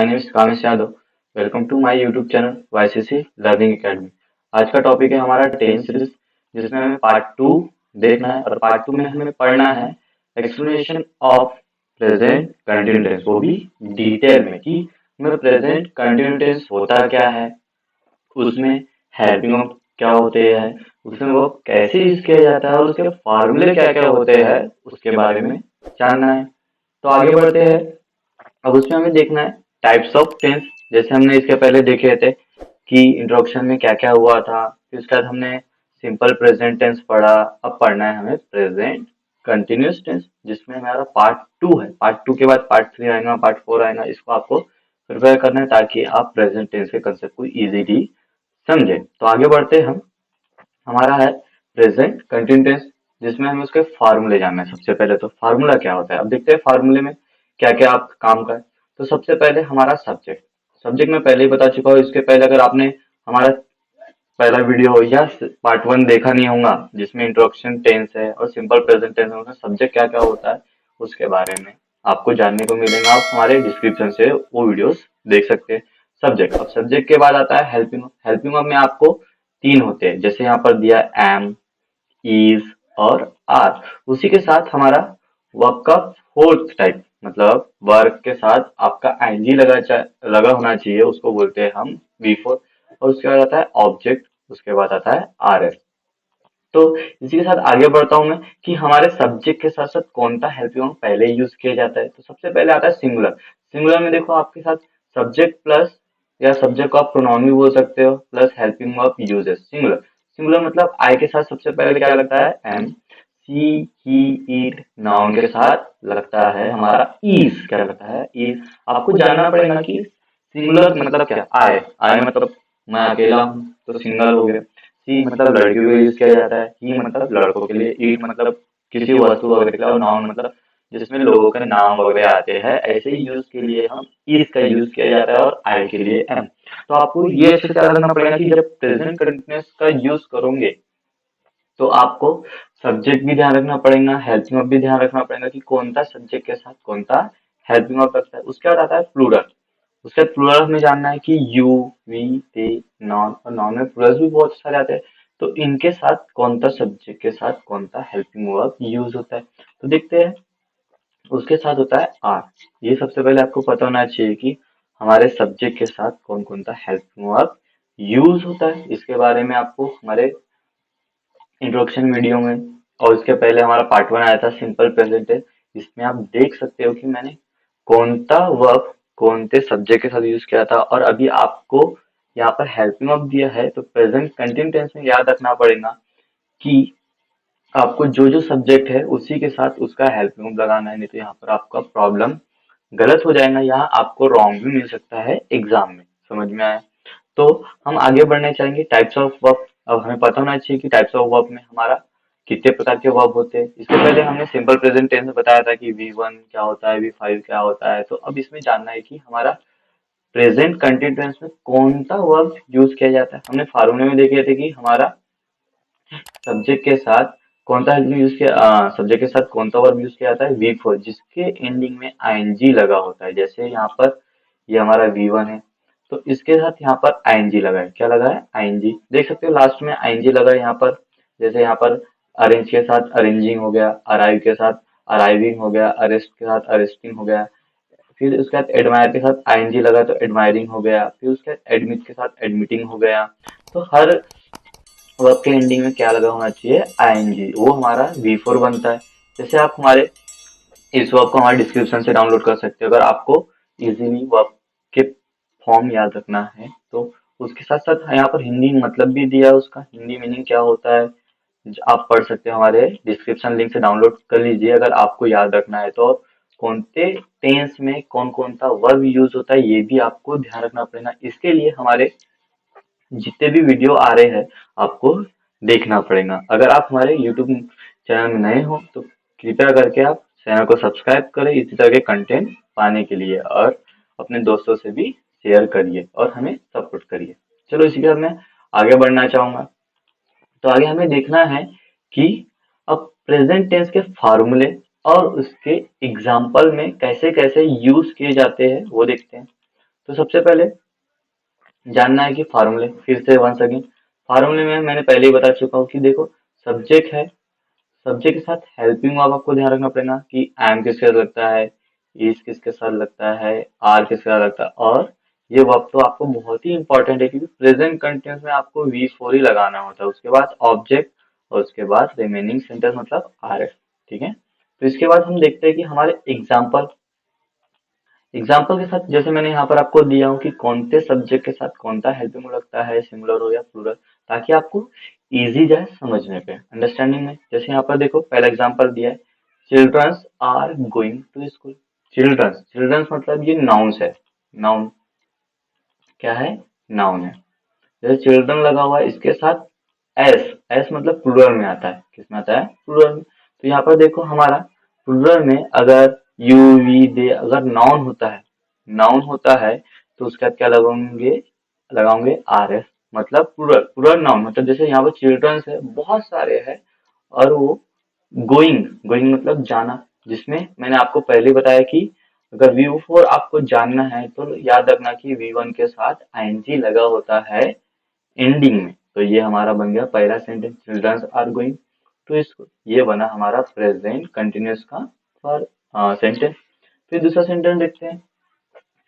My name is Kamesh Yadav. Welcome to my YouTube channel YCC learning academy. आज का topic है हमारा टेंस सीरीज, जिसमें हमें पार्ट 2 देखना है और पार्ट 2 में हमें पढ़ना है explanation of present continue tense, वो भी डिटेल में कि हमें प्रेजेंट कंटिन्यू टेंस होता क्या है, उसमें हेल्पिंग वर्ब क्या होते हैं, उसमें वो कैसे यूज किया जाता है और उसके फॉर्मूले क्या क्या होते हैं उसके बारे में जानना है। तो आगे बढ़ते हैं। अब उसमें हमें देखना है टाइप्स ऑफ टेंस, जैसे हमने इसके पहले देखे थे कि इंट्रोडक्शन में क्या क्या हुआ था, फिर उसके बाद हमने सिंपल प्रेजेंट टेंस पढ़ा। अब पढ़ना है हमें प्रेजेंट कंटिन्यूअस टेंस, जिसमें हमारा पार्ट 2 है। पार्ट 2 के बाद पार्ट 3 आएगा, पार्ट 4 आएगा। इसको आपको प्रिपेयर करना है ताकि आप प्रेजेंट टेंस के कंसेप्ट को इजीली समझे। तो आगे बढ़ते हम। हमारा है प्रेजेंट कंटिन्यू टेंस, जिसमें हमें उसके फार्मूले जानना है। सबसे पहले तो फार्मूला क्या होता है, अब देखते हैं फार्मूले में क्या क्या आप काम का है। तो सबसे पहले हमारा सब्जेक्ट। सब्जेक्ट में पहले ही बता चुका हूँ। इसके पहले अगर आपने हमारा पहला वीडियो या पार्ट 1 देखा नहीं होगा, जिसमें इंट्रोडक्शन टेंस है और सिंपल प्रेजेंट टेंस है, उसमें सब्जेक्ट क्या क्या होता है उसके बारे में आपको जानने को मिलेगा। आप हमारे डिस्क्रिप्शन से वो वीडियोस देख सकते हैं। सब्जेक्ट। अब सब्जेक्ट के बाद आता है हेल्पिंग। हेल्पिंग में आपको 3 होते हैं, जैसे यहाँ पर दिया एम, इज और आर। उसी के साथ हमारा वर्ब का फोर्थ टाइप, मतलब वर्ब के साथ आपका आईएनजी लगा होना चाहिए, उसको बोलते हैं हम बिफोर। और उसके बाद आता है ऑब्जेक्ट, उसके बाद आता है आरएस। तो इसी के साथ आगे बढ़ता हूं मैं कि हमारे सब्जेक्ट के साथ साथ कौन सा हेल्पिंग वर्ब पहले यूज किया जाता है। तो सबसे पहले आता है सिंगुलर। सिंगुलर में देखो आपके साथ सब्जेक्ट प्लस, या सब्जेक्ट को आप प्रोनाउन भी बोल सकते हो, plus helping verb uses. Singular. Singular मतलब आई के साथ सबसे पहले क्या लगता है, am. She, he, it. Noun के साथ लगता है हमारा इज। क्या लगता है, इज। आपको जानना पड़ेगा कि सिंगुलर मतलब क्या। आई, आई मतलब मैं अकेला हूँ, तो सिंगल हो गया। सी मतलब लड़कियों के लिए यूज किया जाता है, ही मतलब लड़कों के लिए, ईट मतलब किसी वस्तु वगैरह के लिए, और नाउन मतलब जिसमें लोगों के नाम वगैरह आते हैं। ऐसे ही यूज के लिए हम इज का यूज किया जाता है और आई के लिए एम। तो आपको ये अच्छे से याद रखना पड़ेगा कि जब प्रेजेंट कंटिन्यूअस का यूज करोगे तो आपको सब्जेक्ट भी ध्यान रखना पड़ेगा, हेल्पिंग वर्ब भी ध्यान रखना पड़ेगा कि कौन सा सब्जेक्ट के साथ कौन सा हेल्पिंग वर्ब लगता है। उसके बाद आता है प्लूरल। उसके बाद प्लूरल हमें जानना है कि यू, वी, दे, नॉन। और नॉन में प्लूरल भी बहुत सारे आते हैं, तो इनके साथ कौन सा सब्जेक्ट के साथ कौन सा हेल्पिंग वर्ब यूज होता है। तो देखते हैं। उसके साथ होता है आर। ये सबसे पहले आपको पता होना चाहिए कि हमारे सब्जेक्ट के साथ कौन कौन सा हेल्पिंग वर्ब यूज होता है। इसके बारे में आपको हमारे इंट्रोडक्शन वीडियो में और इसके पहले हमारा पार्ट 1 आया था सिंपल प्रेजेंट टेंस। इसमें आप देख सकते हो कि मैंने कौन सा वर्ब कौन से सब्जेक्ट के साथ यूज किया था। और अभी आपको यहाँ पर हेल्पिंग वर्ब दिया है, तो प्रेजेंट कंटिन्यू टेंस में याद रखना पड़ेगा कि आपको जो जो सब्जेक्ट है उसी के साथ उसका हेल्पिंग वर्ब लगाना है, नहीं तो यहाँ पर आपका प्रॉब्लम गलत हो जाएगा। यहाँ आपको रॉन्ग भी मिल सकता है एग्जाम में। समझ में आया। तो हम आगे बढ़ने चाहेंगे टाइप्स ऑफ वर्ब। अब हमें पता होना चाहिए कि टाइप्स ऑफ वर्ब में हमारा कितने प्रकार के वर्ब होते हैं। इससे पहले हमने सिंपल प्रेजेंट टेंस में बताया था कि V1 क्या होता है, V5 क्या होता है। तो अब इसमें जानना है कि हमारा प्रेजेंट कंटिन्यूअस में कौन सा वर्ब यूज किया जाता है। हमने फार्मूले में देखे थे कि हमारा सब्जेक्ट के साथ कौन सा यूज किया, सब्जेक्ट के साथ कौन सा वर्ब यूज किया जाता है, V4, जिसके एंडिंग में आईएनजी लगा होता है। जैसे यहाँ पर ये हमारा V1 है, तो इसके साथ यहाँ पर आईएनजी लगा है। क्या लगा है, आईएनजी। देख सकते हो लास्ट में आईएनजी लगा है यहाँ पर। जैसे यहाँ पर अरेंज के साथ अरेंजिंग हो गया, अराइव के साथ अराइविंग हो गया, अरेस्ट के साथ अरेस्टिंग हो गया। फिर उसके बाद एडमायर के साथ आईएनजी लगा तो एडमायरिंग हो गया। फिर उसके बाद एडमिट के साथ एडमिटिंग हो गया। तो हर वर्ब के एंडिंग में क्या लगा होना चाहिए, आईएनजी। वो हमारा V4 बनता है। जैसे आप हमारे इस वर्ब को हमारे डिस्क्रिप्शन से डाउनलोड कर सकते हो। अगर आपको इजीली वर्ब के फॉर्म याद रखना है तो उसके साथ साथ यहाँ पर हिंदी मतलब भी दिया है, उसका हिंदी मीनिंग क्या होता है आप पढ़ सकते हो। हमारे डिस्क्रिप्शन लिंक से डाउनलोड कर लीजिए अगर आपको याद रखना है तो। कौन से टेंस में कौन कौन सा वर्ब यूज होता है ये भी आपको ध्यान रखना पड़ेगा। इसके लिए हमारे जितने भी वीडियो आ रहे हैं आपको देखना पड़ेगा। अगर आप हमारे यूट्यूब चैनल में नए हो तो कृपया करके आप चैनल को सब्सक्राइब करें इसी तरह के कंटेंट पाने के लिए, और अपने दोस्तों से भी शेयर करिए और हमें सपोर्ट करिए। चलो इसी के साथ मैं आगे बढ़ना चाहूंगा। तो आगे हमें देखना है कि अब प्रेजेंट टेंस के फॉर्मूले और उसके एग्जाम्पल में कैसे कैसे यूज किए जाते हैं वो देखते हैं। तो सबसे पहले जानना है कि फार्मूले, फिर से वंस अगेन फार्मूले में मैंने पहले ही बता चुका हूँ कि देखो सब्जेक्ट है, सब्जेक्ट के साथ हेल्पिंग वर्ब आपको ध्यान रखना पड़ेगा कि एम किसके साथ लगता है, इज किसके साथ लगता है, आर किसके साथ लगता है। और ये वर्ब तो आपको बहुत ही इंपॉर्टेंट है क्योंकि प्रेजेंट कंटिन्यूस में आपको वी फोर ही लगाना होता है, उसके बाद ऑब्जेक्ट और उसके बाद रिमेनिंग सेंटेंस मतलब आर एफ। ठीक है, तो इसके बाद हम देखते हैं कि हमारे एग्जाम्पल के साथ जैसे मैंने यहाँ पर आपको दिया हूँ कि कौन से सब्जेक्ट के साथ कौन सा हेल्पिंग लगता है, सिंगुलर हो या प्लूरल, ताकि आपको इजी जाए समझने पे, अंडरस्टैंडिंग में। जैसे यहाँ पर देखो पहला एग्जाम्पल दिया है, childrens are going to school. Childrens, childrens मतलब ये नाउन्स है, नाउन क्या है, नाउन है। जैसे चिल्ड्रन लगा हुआ है, इसके साथ एस, एस मतलब प्लूरल में आता है, किसमें आता है, प्लूरल में। तो यहाँ पर देखो हमारा प्लूरल में अगर यू वी दे अगर नाउन होता है, नाउन होता है तो उसके बाद क्या लगाओगे आर एस, मतलब प्लूरल, प्लूरल नाउन मतलब जैसे यहाँ पर चिल्ड्रंस है, बहुत सारे हैं, और वो गोइंग, गोइंग मतलब जाना, जिसमें मैंने आपको पहले बताया कि अगर वी फोर आपको जानना है तो याद रखना कि वी वन के साथ आईएनजी लगा होता है एंडिंग में। तो ये हमारा बन गया पहला sentence, childrens are going to school, ये बना हमारा प्रेजेंट कंटिन्यूअस का फॉर सेंटेंस। फिर दूसरा सेंटेंस देखते हैं,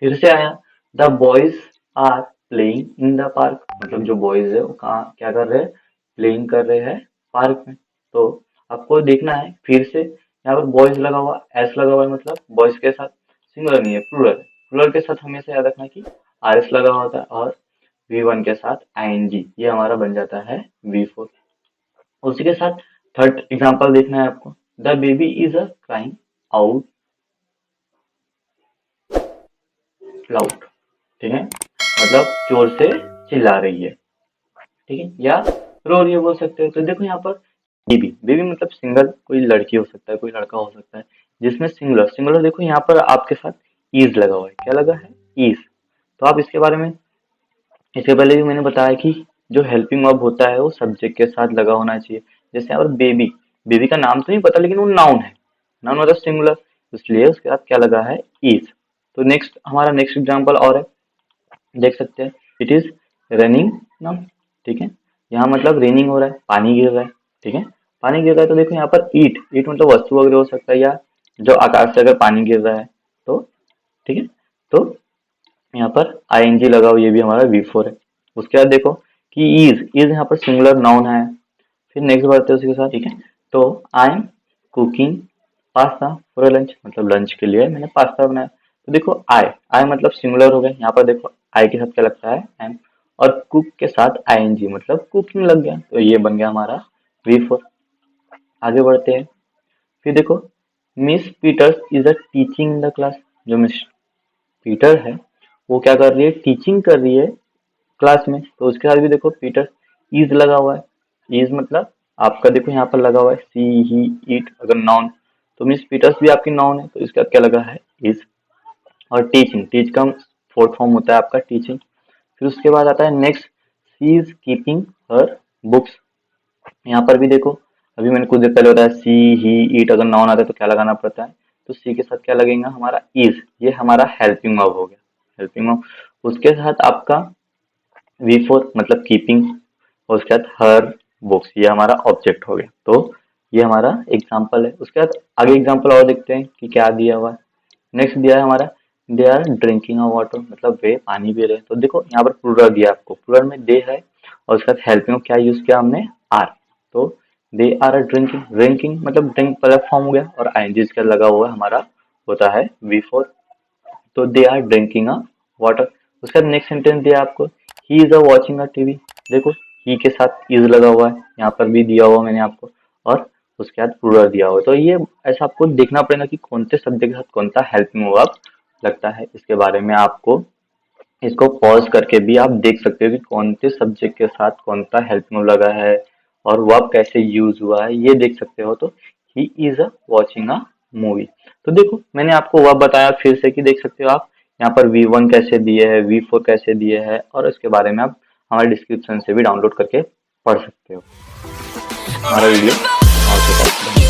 फिर से आया, the boys are playing in the park, मतलब जो बॉयज है वो कहाँ क्या कर रहे हैं, प्लेइंग कर रहे हैं पार्क में। तो आपको देखना है फिर से, यहाँ पर बॉयज लगा हुआ, एस लगा हुआ है, मतलब बॉयज के साथ सिंगुलर नहीं है, प्लूरल, प्लूरल के साथ हमेशा याद रखना कि आर एस लगा हुआ होता है, और वी वन के साथ आईएनजी, ये हमारा बन जाता है वी फोर। उसी के साथ थर्ड एग्जांपल देखना है आपको, the baby is a crying out loud. ठीक है, मतलब जोर से चिल्ला रही है, ठीक है, या रो रही है बोल सकते हैं। तो देखो यहाँ पर बेबी, बेबी मतलब सिंगल, कोई लड़की हो सकता है, कोई लड़का हो सकता है, जिसमें सिंगुलर, सिंगुलर देखो यहाँ पर आपके साथ इज लगा हुआ है, क्या लगा है, इज। तो आप इसके बारे में, इससे पहले भी मैंने बताया कि जो हेल्पिंग वर्ब होता है वो सब्जेक्ट के साथ लगा होना चाहिए। जैसे यहाँ पर बेबी, बेबी का नाम तो नहीं पता लेकिन वो नाउन है, नाउन मतलब सिंगुलर, इसलिए उसके साथ क्या लगा है, इज। तो नेक्स्ट हमारा नेक्स्ट एग्जाम्पल और है, देख सकते हैं, इट इज रनिंग नाउ। ठीक है, यहाँ मतलब रेनिंग हो रहा है, पानी गिर रहा है। ठीक है, पानी गिर रहा है तो देखो यहाँ पर ईट, ईट मतलब वस्तु वगैरह हो सकता है, या जो आकाश से अगर पानी गिर रहा है तो, ठीक है, तो यहाँ पर आईएनजी लगाओ, ये भी हमारा वी फोर है। उसके बाद देखो कि इज यहाँ पर सिंगुलर नाउन है। फिर नेक्स्ट बढ़ते हैं उसके साथ, ठीक है, तो I am cooking pasta for lunch, मतलब लंच के लिए मैंने पास्ता बनाया। तो देखो आई, आई मतलब सिंगुलर हो गया, यहाँ पर देखो आई के साथ क्या लगता है, एम, और कुक के साथ आईएनजी मतलब कुकिंग लग गया, तो ये बन गया हमारा वी फोर। आगे बढ़ते हैं, फिर देखो miss Peters is a teaching in the class, जो मिस पीटर है वो क्या कर रही है, टीचिंग कर रही है क्लास में। तो उसके साथ भी देखो पीटर इज लगा हुआ है, इज मतलब आपका देखो यहाँ पर लगा हुआ है सी ही इट, अगर नाउन, तो मिस पीटर्स भी आपकी नाउन है, तो इसके बाद क्या लगा है, इज। और टीचिंग, टीच का फोर्थ फॉर्म होता है आपका टीचिंग। फिर उसके बाद आता है next, she is keeping her books. यहाँ पर भी देखो, अभी मैंने कुछ देर पहले बताया सी ही इट, अगर नाउन आता है तो क्या लगाना पड़ता है, तो सी के साथ क्या लगेगा हमारा, इज, ये हमारा हेल्पिंग वर्ब हो गया, हेल्पिंग वर्ब। उसके साथ आपका वी फोर मतलब कीपिंग, और उसके बाद हर बुक्स, ये हमारा ऑब्जेक्ट हो गया। तो ये हमारा एग्जाम्पल है। उसके बाद आगे एग्जाम्पल और देखते हैं कि क्या दिया हुआ है। नेक्स्ट दिया है हमारा, they are drinking a water, मतलब वे पानी पी रहे हैं। तो देखो यहाँ पर प्लूरल दिया आपको, प्लूरल में दे है, और उसके बाद हेल्पिंग क्या यूज किया हमने, आर। तो दे आर ड्रिंकिंग, ड्रिंकिंग मतलब ड्रिंक पहला फॉर्म हो गया, और आईएनजी इसका लगा हुआ हमारा होता है वी फोर। तो they are drinking a water. उसका नेक्स्ट सेंटेंस दिया आपको, he is a watching a TV. देखो ही के साथ इज लगा हुआ है, यहाँ पर भी दिया हुआ मैंने आपको, और उसके बाद प्लूरल दिया हुआ है। तो ये ऐसा आपको देखना पड़ेगा कि कौन से शब्द के साथ कौन सा हेल्पिंग वर्ब लगता है। इसके बारे में आपको इसको पॉज करके भी आप देख सकते हो कि कौन से सब्जेक्ट के साथ कौन सा हेल्पिंग वर्ब लगा है और वर्ब कैसे यूज हुआ है, ये देख सकते हो। तो ही is a watching a movie. तो देखो मैंने आपको वर्ब बताया फिर से कि देख सकते हो आप यहाँ पर वी वन कैसे दिए है, वी फोर कैसे दिए है, और इसके बारे में आप हमारे डिस्क्रिप्शन से भी डाउनलोड करके पढ़ सकते हो। हमारा वीडियो बहुत